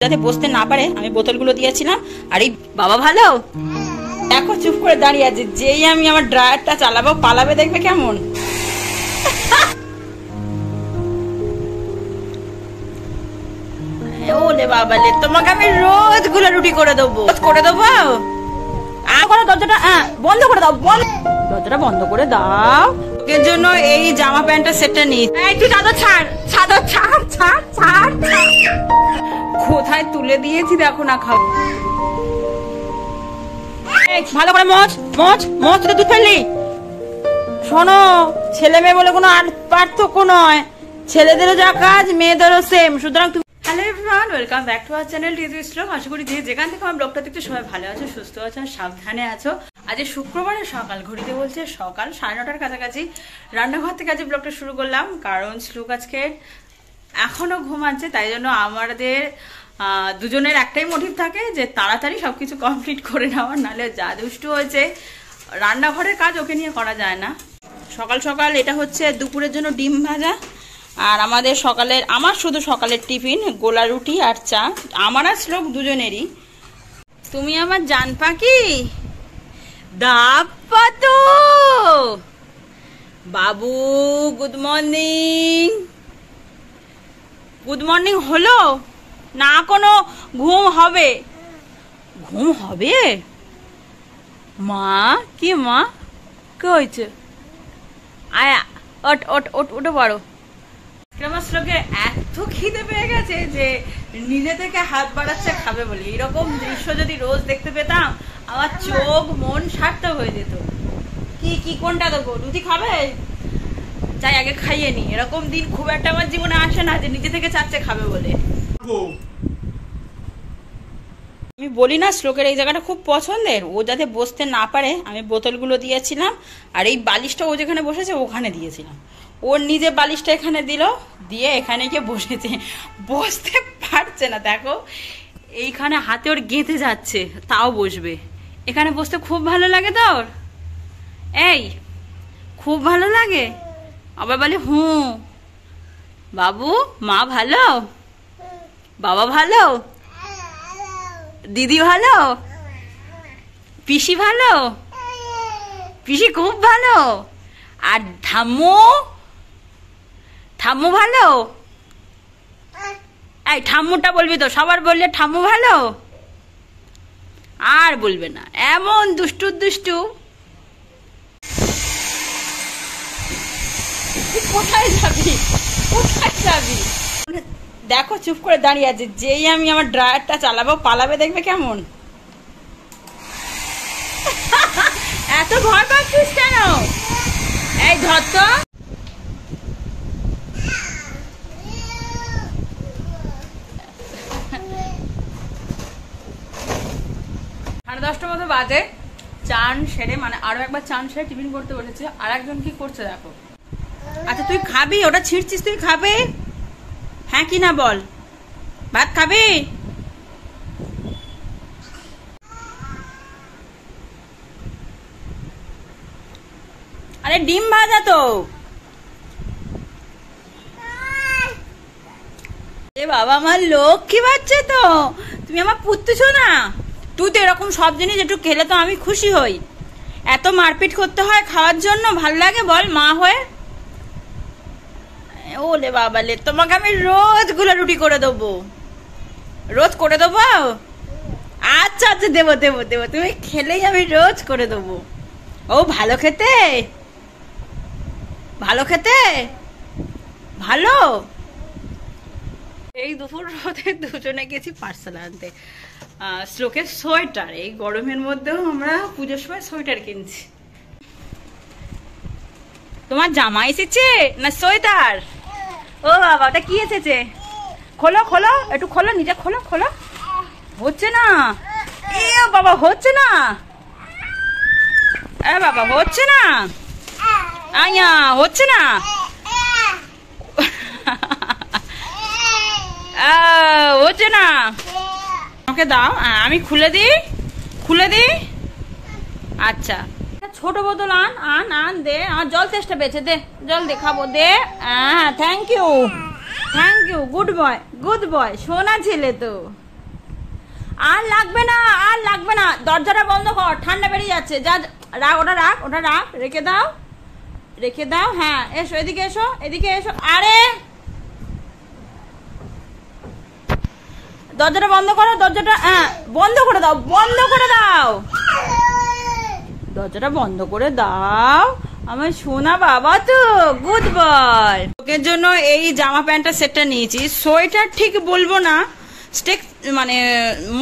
যাতে বসতে না পারে আমি বোতলগুলো দিয়েছিলাম। আর এই বাবা ভালো দেখো চুপ করে দাঁড়িয়ে আছে, যেই আমি আমার ড্রায়ারটা চালাবো পালাবে, দেখবে কেমন। ওলে বাবালে, তোমাকে আমি রোজ গুলো রুটি করে দেবো, দরজাটা বন্ধ করে দাও, দরজাটা বন্ধ করে দাও। এর জন্য এই জামা প্যান্টের সেটটা নিই। তুই চাদর ছাড়, চাদর ছাড় ছাড় ছাড়, কোথায় তুলে দিয়েছি দেখো না, খাও ভালো করে মোচ মোচ মোচ, দুধ ফেললি। শোনো, ছেলে মেয়ে বলে কোনো আর পার্থক্য নয়, ছেলেদেরও যা কাজ মেয়েদেরও সেম, সুতরাং তুমি। Hello everyone, welcome back to our channel TG struck. আশা করি যেখান থেকে আমার ব্লগটা দেখতে সবাই ভালো আছো, সুস্থ আছো, সাবধানে আছো। আজ শুক্রবারের সকাল, ঘড়িতে বলছে সকাল 9:30টার কাছাকাছি। রান্নাঘর থেকে আজ ব্লগটা শুরু করলাম, কারণ শ্লোক আজকে এখনো ঘুমাচ্ছে, তাই জন্য আমাদের দুজনের একটাই মোটিভ থাকে যে তাড়াতাড়ি সবকিছু কমপ্লিট করে নেওয়ার, নাহলে যা দুষ্টু হয়েছে রান্নাঘরের কাজ ওকে নিয়ে করা যায় না। সকাল সকাল এটা হচ্ছে দুপুরের জন্য ডিম ভাজা, আর আমাদের সকালের, আমার শুধু সকালের টিফিন গোলা রুটি আর চা, আমার আর শ্লোক দুজনেরই। তুমি আমার জান পাখি দাপাতো বাবু, গুড মর্নিং। গুড মর্নিং হলো না, কোনো ঘুম হবে? ঘুম হবে মা? কি মা, কি হয়েছে? আয়া ওট ওট ওট, উঠে পড়ো। আমার শ্লোকের এত খিদে পেয়ে গেছে যে নিজে থেকে হাত বাড়াচ্ছে খাবে বলে। এরকম দৃশ্য যদি রোজ দেখতে পেতাম আমার চোখ মন সার্থক হয়ে যেত। কি কি কোনটা দেবো? রুটি খাবে? চাই আগে খাইয়ে নি। এরকম দিন খুব একটা আমার জীবনে আসে না যে নিজে থেকে চাচ্ছে খাবে বলে। আমি বলি না শ্লোকের এই জায়গাটা খুব পছন্দের, ও যাতে বসতে না পারে আমি বোতলগুলো দিয়েছিলাম, আর এই বালিশটা ও যেখানে বসেছে ওখানে দিয়েছিলাম। ওর নিজে বালিশটা এখানে দিল, দিয়ে এখানে গিয়ে বসেছে, বসতে পারছে না। দেখো এইখানে হাতে ওর গেঁথে যাচ্ছে, তাও বসবে। এখানে বসতে খুব ভালো লাগে তোর? এই খুব ভালো লাগে? আবার বলে হুঁ। বাবু মা ভালো, বাবা ভালো, দিদি ভালো, পিসি ভালো, পিসি খুব ভালো, আর ঠাম্মু, ঠাম্মু ভালো? এই ঠাম্মুটা বলবি তো, সবার বললে ঠাম্মু ভালো, আর বলবে না। এমন দুষ্টু দুষ্টু। কোথায় যাবি, কোথায় যাবি? দেখো চুপ করে দাঁড়িয়ে আছে, যেই আমি আমার ড্রায়ারটা চালাবো পালাবে, দেখবে কেমন। এত ভয় পাচ্ছিস কেন? এই ধর তো। 10:30 মতো বাজে। চান সেরে, মানে আরো একবার চান সেরে টিফিন করতে বসেছে। আর একজন কি করছে দেখো। আচ্ছা তুই খাবি? ওটা ছিঁড়ছিস, তুই খাবে? হ্যাঁ কি না বল, ভাত খাবি? আরে ডিম ভাজা তো। এ বাবা, আমার লক্ষ্মী বাচ্চা তো, তুমি আমার পুত্তুছো না। তুই তো এরকম সব জিনিস একটু খেলে তো আমি খুশি হই। এত মারপিট করতে হয় খাওয়ার জন্য, ভাল লাগে বল মা হয়ে? ওলে বাবালে, তোমাকে আমি রোজ গুলো রুটি করে দেবো, রোজ করে দেবো। আচ্ছা আচ্ছা, দেবো দেবো দেবো, তুমি খেলেই আমি রোজ করে দেবো। ও ভালো খেতে, ভালো খেতে, ভালো। এই দুপুর রোদে দুজনে গেছি পার্সেল আনতে শ্লোকের সোয়েটার। এই গরমের মধ্যেও আমরা পুজোর সময় সোয়েটার কিনছি। তোমার জামা এসেছে না সোয়েটার? ও বাবা, ওটা কি এসেছে? খোলো খোলো, একটু খোলো, নিজে খোলো খোলো। হচ্ছে না, এ বাবা হচ্ছে না, এ বাবা হচ্ছে না, আয়া হচ্ছে না। হচ্ছে না, আমাকে দাও, আমি খুলে দিই, খুলে দিই। আচ্ছা ছোট বোতল আন আন আন, দে। আমার জল চেষ্টা পেয়েছে, দে জল, দে খাবো, দে। Thank you thank you, good boy good boy, সোনা ছেলে তো। আর লাগবে না, আর লাগবে না, দরজাটা বন্ধ কর, ঠান্ডা বেরিয়ে যাচ্ছে। যা রাখ, ওটা রাখ, ওটা রাখ, রেখে দাও, রেখে দাও। হ্যাঁ এসো, এদিকে এসো, এদিকে এসো। আরে দরজাটা বন্ধ করো, দরজাটা বন্ধ করে দাও, বন্ধ করে দাও, দরজাটা বন্ধ করে দাও। আমার সোনা বাবা তো গুড বয়। ওকে জন্য এই জামা প্যান্টের সেটটা নিয়েছি। সোয়েটার ঠিক বলবো না, স্টেক মানে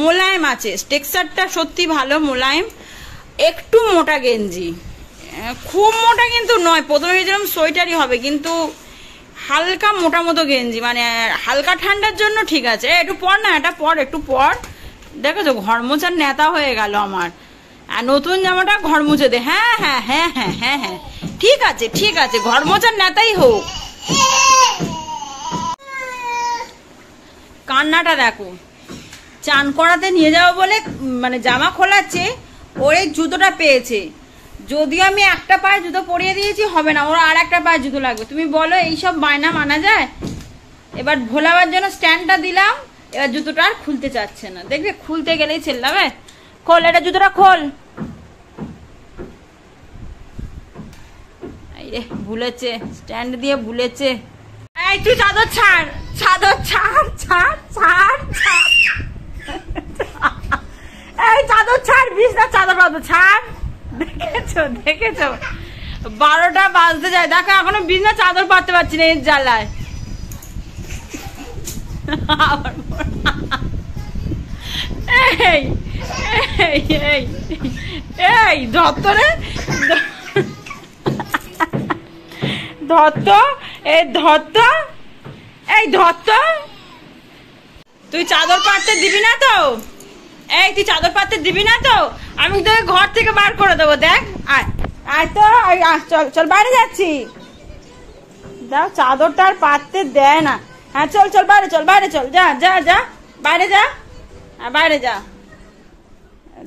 মোলায়েম আছে, টেক্সচারটা সত্যি ভালো মোলায়েম। একটু মোটা গেঞ্জি, খুব মোটা কিন্তু নয়, প্রথমে ভেবেছিলাম সোয়েটারই হবে, কিন্তু হালকা মোটা মতো গেঞ্জি, মানে হালকা ঠান্ডার জন্য ঠিক আছে। একটু পর না, এটা পর, একটু পর। দেখো তো ঘর মোছার নেতা হয়ে গেল আমার। আর নতুন জামাটা ঘর মুছে দে। হ্যাঁ হ্যাঁ হ্যাঁ হ্যাঁ হ্যাঁ হ্যাঁ, ঠিক আছে ঠিক আছে, ঘর মোছার নেতাই হোক। কান্নাটা দেখো, চান করাতে নিয়ে যাবো বলে মানে জামা খোলাচ্ছে, ওর এই জুতোটা পেয়েছে। যদিও আমি একটা পায়ে জুতো পরিয়ে দিয়েছি, হবে না, ওর আর একটা পায়ে জুতো লাগবে। তুমি বলো এইসব বায়না মানা যায়? এবার ভোলাবার জন্য স্ট্যান্ডটা দিলাম, এবার জুতোটা আর খুলতে চাচ্ছে না। দেখবে খুলতে গেলেই ছেড়লাবে। খোল, এটা জুতোটা খোল। এই রে ভুলেছে, স্ট্যান্ড দিয়ে ভুলেছে। এই তুই চাদর ছাড়, চাদর ছাড়, ছাড় ছাড় ছাড়, এই চাদর ছাড়, বিছনা চাদর বাঁধো, ছাড়। দেখেছো দেখেছো, 12টা বাজতে যায়, দেখো এখনো বিছনা চাদর পাততে পারছি না এর জ্বালায়। এই এই এই এই ধত্তরে ধত্ত, এই ধত্ত, এই ধত্ত, তুই চাদর পাততে দিবি না তো? এই তুই চাদর পাততে দিবি না তো? আমি তোকে ঘর থেকে বার করে দেবো। দেখ আয়, আয় তো, চল চল, বাইরে যাচ্ছি। দাও, চাদরটা আর পাততে দেয় না। হ্যাঁ চল চল, বাইরে চল, বাইরে চল, যা যা যা, বাইরে যা, বাইরে যা।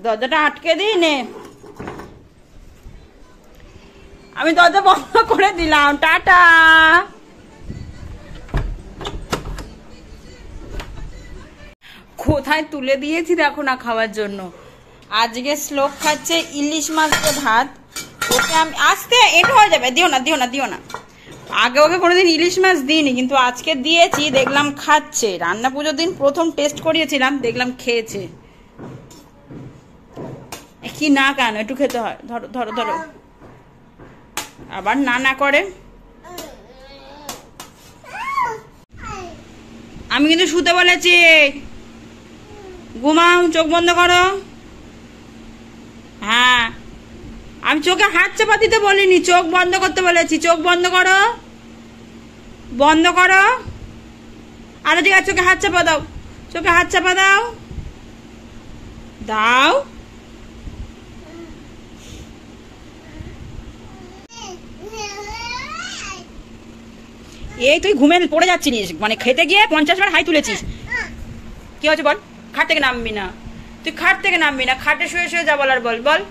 দরজাটা আটকে দিই নে, আমি দরজা বন্ধ করে দিলাম, টাটা। কোথায় তুলে দিয়েছি দেখো না খাওয়ার জন্য। আজকে শ্লোক খাচ্ছে ইলিশ মাছ দিয়ে ভাত। ওকে আমি আস্তে এটা হয়ে যাবে, দিও না দিও না দিও না। আগে ওকে কোনোদিন ইলিশ মাছ দিইনি, কিন্তু আজকে দিয়েছি, দেখলাম খাচ্ছে। রান্না পুজোর দিন প্রথম টেস্ট করিয়েছিলাম, দেখলাম খেয়েছে। কি না কেন, একটু খেতে হয়। ধরো ধরো ধরো, আবার না না করে। আমি কিন্তু শুতে বলেছি, ঘুমাও, চোখ বন্ধ করো। হ্যাঁ আমি চোখে হাত চাপা দিতে বলিনি, চোখ বন্ধ করতে বলেছি। চোখ বন্ধ করো, বন্ধ করো। আরে ঠিক আছে, চোখে হাত চাপা দাও, চোখে হাত চাপা দাও, দাও। এই তুই ঘুমে পড়ে যাচ্ছিস, মানে খেতে গিয়ে 50 বার হাই তুলেছিস। কি হচ্ছে বল? খাট থেকে নামবি না, তুই খাট থেকে নামবি না, খাটে শুয়ে শুয়ে যা বলার বল, বল।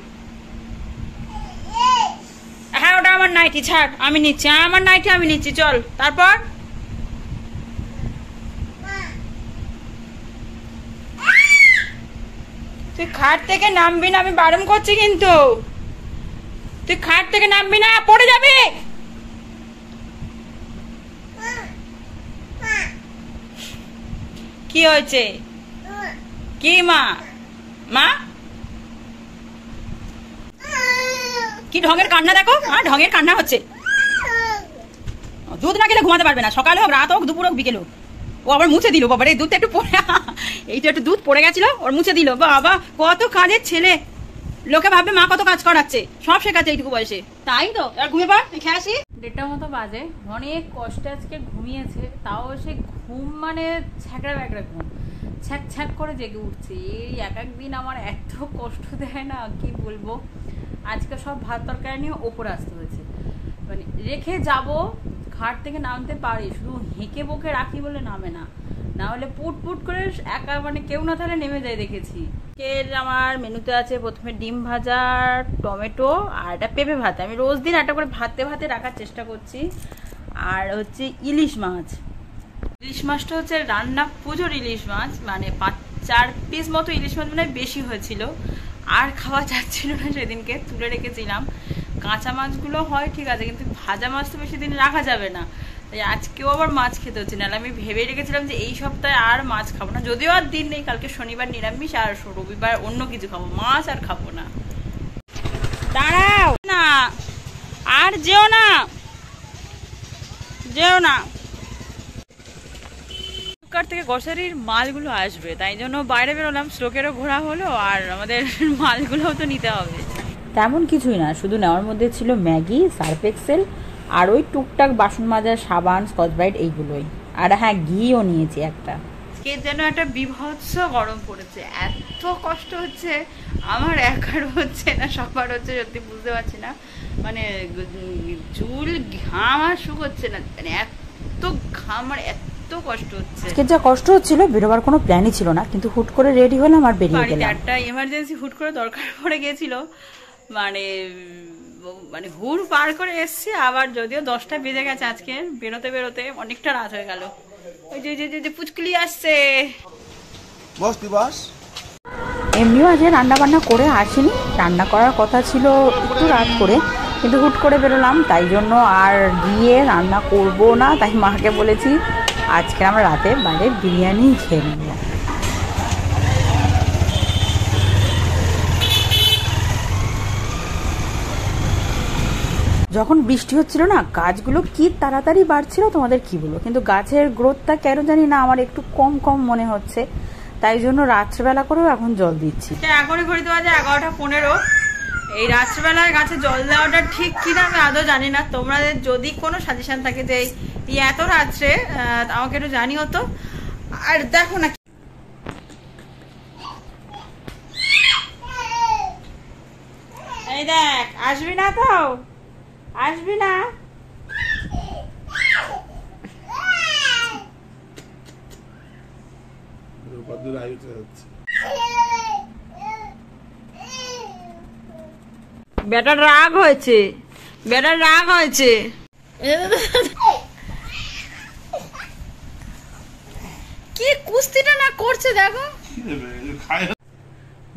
হ্যাঁ ওটা আমার নাইটি, ছাড়, আমি নিচ্ছি, আমার নাইটি আমি নিচ্ছি, চল। তারপর তুই খাট থেকে নামবি না, আমি বারণ করছি কিন্তু। তুই খাট থেকে নামবি না, পড়ে যাবে। কি হয়েছে? কি মা? মা কি ঢঙের কান্না দেখো, ঢঙের কান্না হচ্ছে। দুধ না খেলে ঘুমাতে পারবে না, সকালে হোক, রাত হোক, দুপুর হোক, বিকেল হোক। ও আবার মুছে দিল, বাবা রে, দুধটা একটু পড়ে, এই তো একটু দুধ পড়ে গেছিল, ওর মুছে দিল। বাবা কত কাজের ছেলে, লোকে ভাববে মা কত কাজ করাচ্ছে, সব শেখাচ্ছে এইটুকু বয়সে। তাই তো, আর ঘুমিয়ে পড়, খেয়ে আসি। 1:30 মতো বাজে, অনেক কষ্টে আজকে ঘুমিয়েছে, তাও সে ঘুম মানে ছ্যাঁকড়া ব্যাকড়া ঘুম, ছ্যাক ছ্যাক করে জেগে উঠছে। এই এক একদিন আমার এত কষ্ট দেয় না, কি বলবো। আজকে সব ভাত তরকারি নিয়ে ওপরে আসতে হয়েছে, মানে রেখে যাব, খাট থেকে নামতে পারি, শুধু হেঁকে বকে রাখি বলে নামে না, না হলে পুট পুট করে একা, মানে কেউ না থাকলে নেমে যায় দেখেছি। আমার মেনুতে আছে প্রথমে ডিম ভাজা, টমেটো, আর একটা পেঁপে ভাত। আমি রোজ দিন একটা করে ভাতে ভাতে রাখার চেষ্টা করছি। আর হচ্ছে ইলিশ মাছ। ইলিশ মাছটা হচ্ছে রান্না পুজোর ইলিশ মাছ, মানে 4 পিস মতো ইলিশ মাছ মানে বেশি হয়েছিল, আর খাওয়া যাচ্ছিল না, সেদিনকে তুলে রেখেছিলাম। কাঁচা মাছগুলো হয় ঠিক আছে, কিন্তু ভাজা মাছ তো বেশি দিন রাখা যাবে না, তাই আজকেও আবার মাছ খেতে হচ্ছে। নাহলে আমি ভেবে রেখেছিলাম যে এই সপ্তাহে আর মাছ খাবো না, যদিও আর দিন নেই, কালকে শনিবার নিরামিষ, আর রবিবার অন্য কিছু খাবো, মাছ আর খাবো না। দাঁড়াও না, আর যেও না, যেও না। ফ্লিপকার্ট থেকে গ্রসারির মালগুলো আসবে, তাই জন্য বাইরে বেরোলাম, শ্লোকেরও ঘোরা হলো, আর আমাদের মালগুলোও তো নিতে হবে। তেমন কিছুই না, শুধু নেওয়ার মধ্যে ছিল ম্যাগি, সার্ফ এক্সেল, আর ওই টুকটাক বাসন মাজার সাবান, স্কচ ব্রাইট, এইগুলোই। আর হ্যাঁ, ঘিও নিয়েছি একটা। আজকে যেন একটা বিভৎস গরম পড়েছে, এত কষ্ট হচ্ছে আমার, একার হচ্ছে না, সবার হচ্ছে, সত্যি বুঝতে পারছি না। মানে চুল ঘাম আর শুকোচ্ছে না, মানে এত ঘাম আর এত কষ্ট হচ্ছে। আজকে যা কষ্ট হচ্ছিল, বেরোবার কোনো প্ল্যানই ছিল না, কিন্তু হুট করে রেডি হলাম আর বেরিয়ে গেলাম। একটা এমার্জেন্সি হুট করে দরকার পড়ে গিয়েছিল, মানে মানে হুড় পার করে এসছি, আবার যদিও 10টা বেজে গেছে, আজকে বেরোতে বেরোতে অনেকটা রাত হয়ে গেল। ওই যে পুচকুলি আসছে। এমনিও আজ রান্না বান্না করে আসিনি, রান্না করার কথা ছিল একটু রাত করে, কিন্তু হুট করে বেরোলাম, তাই জন্য আর গিয়ে রান্না করব না। তাই মাকে বলেছি আজকে আমরা রাতে বাইরে বিরিয়ানি খেয়ে নেব। যখন বৃষ্টি হচ্ছিল না, গাছগুলো কি তাড়াতাড়ি বাড়ছিল তোমাদের কি বলবো, কিন্তু গাছের গ্রোথটা কেন জানি না আমার একটু কম কম মনে হচ্ছে, তাই জন্য রাত্রেবেলা করেও এখন জল দিচ্ছি। এখনই ঘড়িতে বাজে 11টা 15। এই রাত্রেবেলায় গাছে জল দেওয়াটা ঠিক কিনা আমি আদৌ জানি না, তোমাদের যদি কোনো সাজেশন থাকে যে এই এত রাত্রে, আমাকে একটু জানিও তো। আর দেখো না, এই দেখ, আসবি না তো, আসবি না। বেটার রাগ হয়েছে, বেটার রাগ হয়েছে। কি কুস্তিটা না করছে দেখো।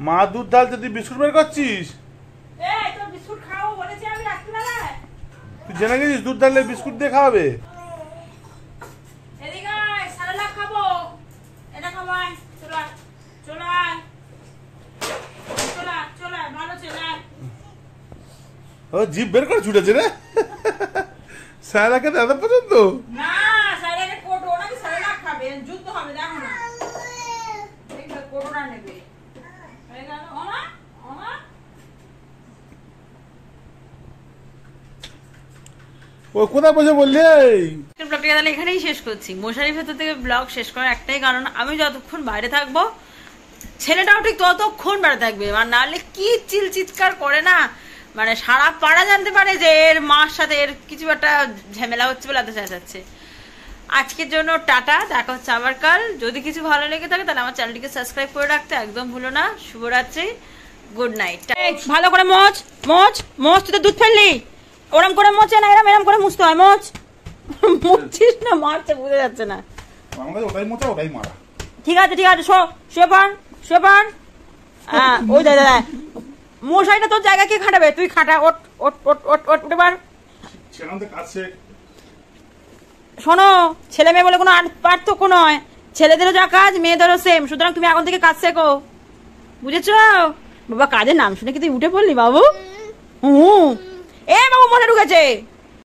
মা দুধ ডাল তুই বিস্কুট বের করছিস? বিস্কুট খাওয়াবো বলেছি আমি রাত্রিবেলায়। তুই জেনে গেছিস দুধ ডালে বিস্কুট দিয়ে খাওয়াবে? এদিকে সারালাক খাবো, এটা খাওয়াই। চলা চলা চলা চলা, ভালো চলা। ও জিভ বের করে ছুটেছে রে। সারাকে দাদা পছন্দ না, সারাকে কোটো নাকি সারালাক খাবে, যুদ্ধ হবে দেখো না। দেখবে কোটোটা নেবে। হয়ে গেল ওমা ওমা। ও কোথায় বসে বললি? ব্লগটা তাহলে এখানেই শেষ করছি। মশারির ভেতর থেকে ব্লগ শেষ করার একটাই কারণ, আমি যতক্ষণ বাইরে থাকবো ছেলেটাও ঠিক ততক্ষণ বাইরে থাকবে, আর নাহলে কি চিৎকার করে না, মানে সারা পাড়া জানতে পারে যে এর মার সাথে এর কিছু একটা ঝামেলা হচ্ছে বলে এত চেঁচাচ্ছে। আজকের জন্য টাটা, দেখা হচ্ছে আবার কাল। যদি কিছু ভালো লেগে থাকে তাহলে আমার চ্যানেলটিকে সাবস্ক্রাইব করে রাখতে একদম ভুলো না। শুভরাত্রি, গুড নাইট। ভালো করে মোচ মোচ মোচ, তুই তো দুধ ফেললি, ওরম করে মোচে না, এরম করে মুছতে হয়। মোচ মুছছিস না মারছে, বুঝে যাচ্ছে না। ওটাই মোচা ওটাই মারা। ঠিক আছে ঠিক আছে, শুয়ে পড়। হ্যাঁ ওই দাদা মশাইটা তোর জায়গা কি খাটাবে, তুই খাটা। ওট ওট ওট ওট ওট উঠে পার। শোনো, ছেলে মেয়ে বলে কোনো পার্থক্য নয়, ছেলেদেরও যা কাজ মেয়েদেরও সেম, সুতরাং তুমি এখন থেকে কাজ শেখো, বুঝেছো? বাবা কাজের নাম শুনে কি তুই উঠে পড়লি বাবু? এ বাবু মনে ঢুকেছে।